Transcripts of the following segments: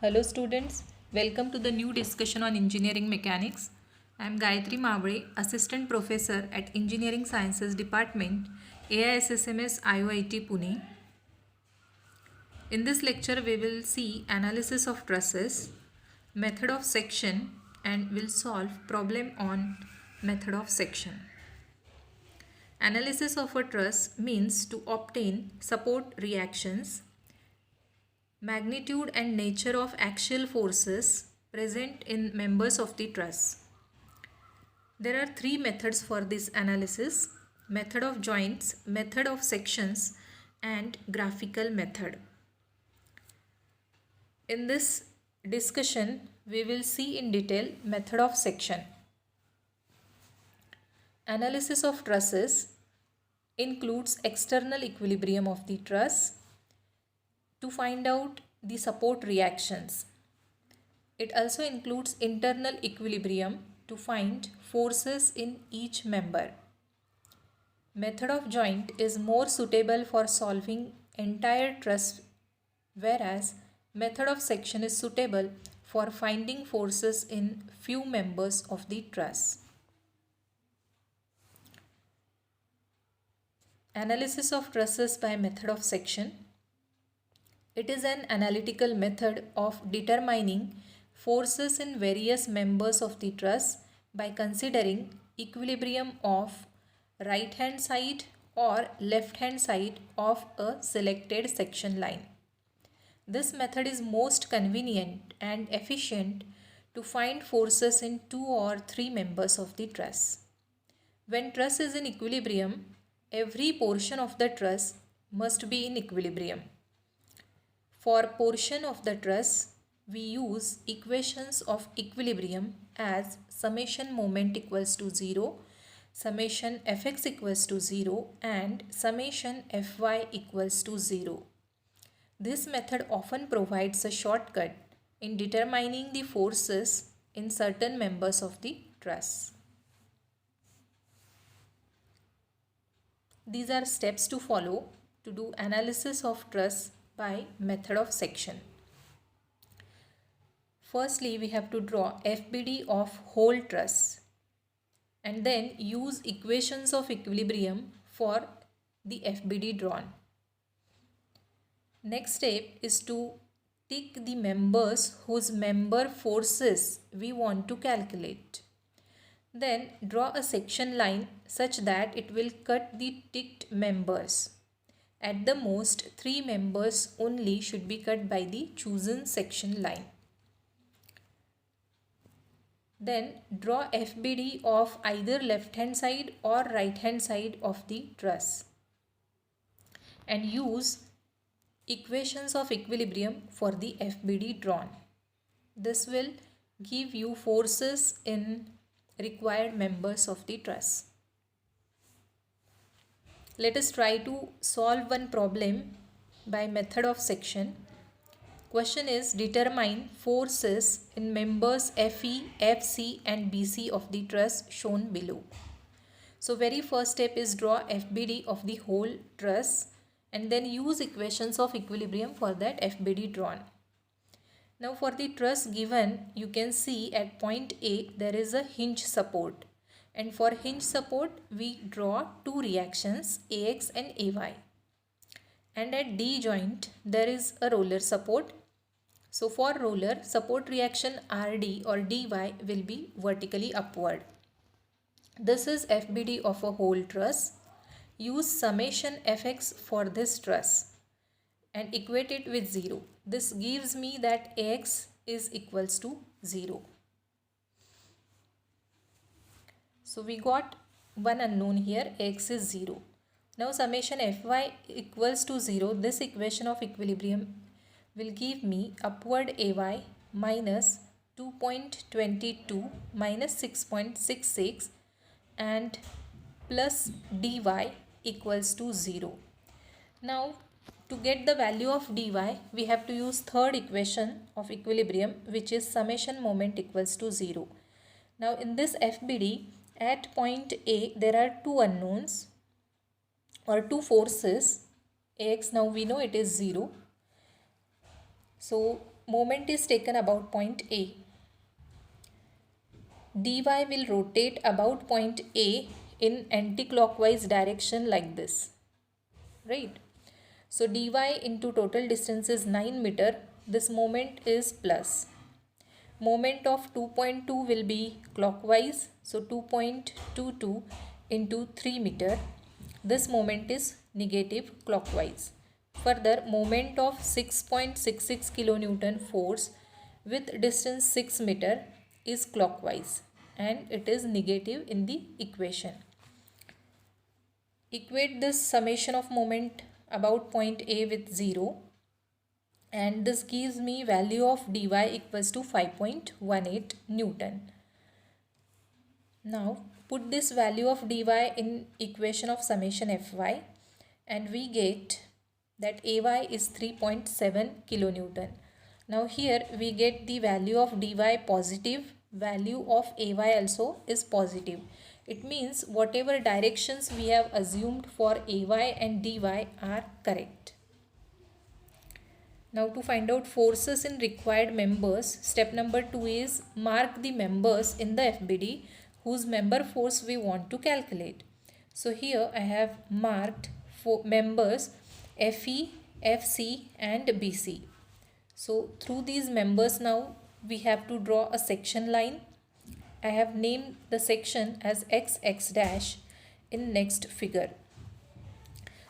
Hello students, welcome to the new discussion on engineering mechanics. I am Gayatri Mavre, Assistant Professor at Engineering Sciences Department, AISSMS IOIT Pune. In this lecture we will see analysis of trusses, method of section, and will solve problem on method of section. Analysis of a truss means to obtain support reactions, magnitude and nature of axial forces present in members of the truss. There are three methods for this analysis: method of joints, method of sections, and graphical method. In this discussion, we will see in detail method of section. Analysis of trusses includes external equilibrium of the truss to find out the support reactions. It also includes internal equilibrium to find forces in each member. Method of joint is more suitable for solving entire truss, whereas method of section is suitable for finding forces in few members of the truss. Analysis of trusses by method of section. It is an analytical method of determining forces in various members of the truss by considering equilibrium of right hand side or left hand side of a selected section line. This method is most convenient and efficient to find forces in two or three members of the truss. When truss is in equilibrium, every portion of the truss must be in equilibrium. For portion of the truss, we use equations of equilibrium as summation moment equals to 0, summation fx equals to 0, and summation fy equals to 0. This method often provides a shortcut in determining the forces in certain members of the truss. These are steps to follow to do analysis of truss by method of section. Firstly, we have to draw FBD of whole truss and then use equations of equilibrium for the FBD drawn. Next step is to tick the members whose member forces we want to calculate. Then draw a section line such that it will cut the ticked members. At the most, 3 members only should be cut by the chosen section line. Then draw FBD of either left hand side or right hand side of the truss and use equations of equilibrium for the FBD drawn. This will give you forces in required members of the truss. Let us try to solve one problem by method of section. Question is, determine forces in members FE, FC and BC of the truss shown below. So very first step is draw FBD of the whole truss and then use equations of equilibrium for that FBD drawn. Now for the truss given, you can see at point A there is a hinge support, and for hinge support we draw two reactions AX and AY, and at D joint there is a roller support. So for roller, support reaction RD or DY will be vertically upward. This is FBD of a whole truss. Use summation Fx for this truss and equate it with 0. This gives me that Ax is equals to 0. So we got one unknown here, Ax is 0. Now summation Fy equals to 0. This equation of equilibrium will give me upward Ay minus 2.22 minus 6.66 and plus dy equals to 0. Now to get the value of dy, we have to use third equation of equilibrium, which is summation moment equals to 0. Now in this FBD, at point A there are two unknowns or two forces. Ax, now we know it is 0. So moment is taken about point A. dy will rotate about point A in anti-clockwise direction like this, right? So dy into total distance is 9 meter. This moment is plus. Moment of 2.2 will be clockwise. So 2.22 into 3 meter. This moment is negative clockwise. Further, moment of 6.66 kilonewton force with distance 6 meter is clockwise and it is negative in the equation. Equate this summation of moment about point A with 0 and this gives me value of dy equals to 5.18 Newton. Now put this value of dy in equation of summation Fy and we get that Ay is 3.7 kilonewton. Now here we get the value of dy positive, value of Ay also is positive. It means whatever directions we have assumed for Ay and dy are correct. Now to find out forces in required members, step number 2 is mark the members in the FBD whose member force we want to calculate. So here I have marked members FE, FC and BC. So through these members now we have to draw a section line. I have named the section as XX dash in next figure.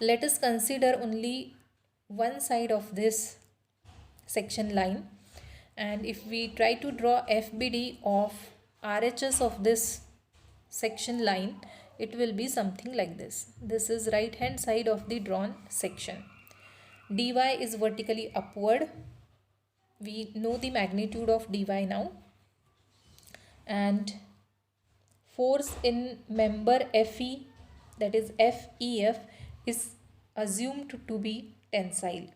Let us consider only one side of this section line, and if we try to draw FBD of RHS of this section line, it will be something like this. This is right hand side of the drawn section. dy is vertically upward. We know the magnitude of dy now. And force in member FE, that is FEF, is assumed to be tensile.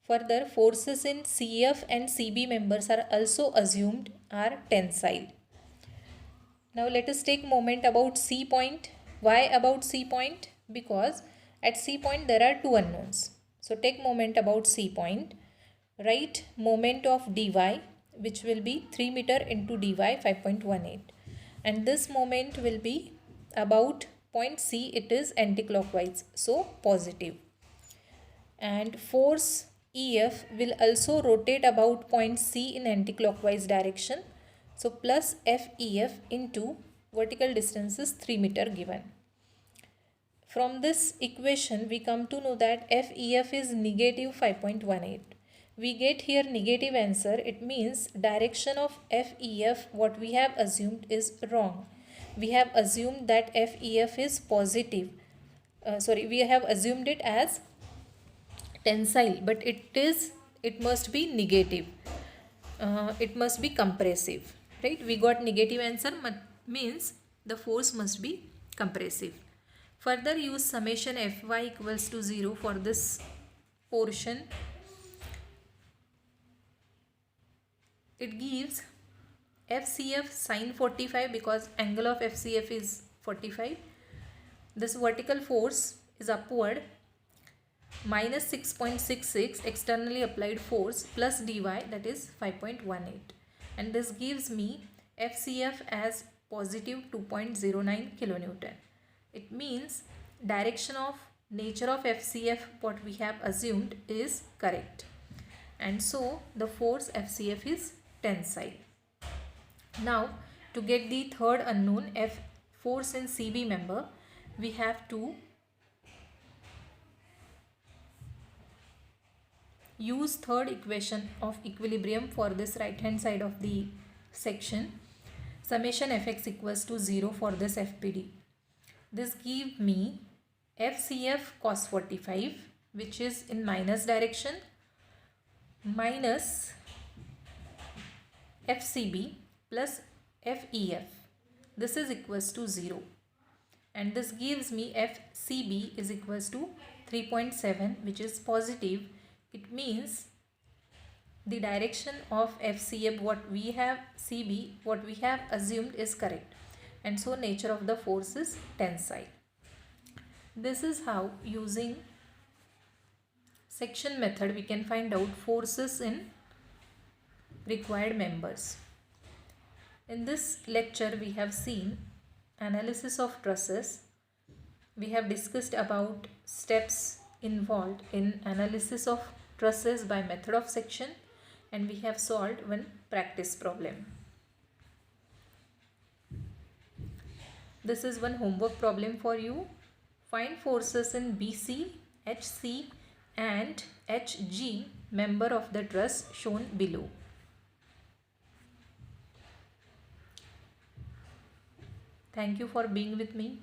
Further, forces in CF and CB members are also assumed are tensile. Now let us take moment about C point. Why about C point? Because at C point there are two unknowns. So take moment about C point. Write moment of dy, which will be 3 meter into dy 5.18. And this moment will be about point C, it is anti-clockwise, so positive. And force EF will also rotate about point C in anti-clockwise direction. So plus FEF into vertical distance is 3 meter given. From this equation we come to know that FEF is negative 5.18. We get here negative answer. It means direction of FEF, what we have assumed is wrong. We have assumed that FEF is positive. We have assumed it as tensile, but it must be negative. It must be compressive, right? We got negative answer, means the force must be compressive. Further, use summation Fy equals to 0 for this portion. It gives FCF sine 45 because angle of FCF is 45. This vertical force is upward, minus 6.66 externally applied force plus dy, that is 5.18. And this gives me FCF as positive 2.09 kilonewton. It means direction of nature of FCF, what we have assumed, is correct. And so the force FCF is tensile. Now to get the third unknown, force in CB member, we have to use third equation of equilibrium for this right hand side of the section. Summation Fx equals to 0 for this FBD. This gives me FCF cos 45, which is in minus direction, minus FCB plus FEF. This is equals to 0. And this gives me FCB is equals to 3.7, which is positive. It means the direction of FCF, what we have CB, what we have assumed is correct. And so nature of the force is tensile. This is how using section method we can find out forces in required members. In this lecture, we have seen analysis of trusses. We have discussed about steps involved in analysis of trusses by method of section, and we have solved one practice problem. This is one homework problem for you. Find forces in BC, HC and HG member of the truss shown below. Thank you for being with me.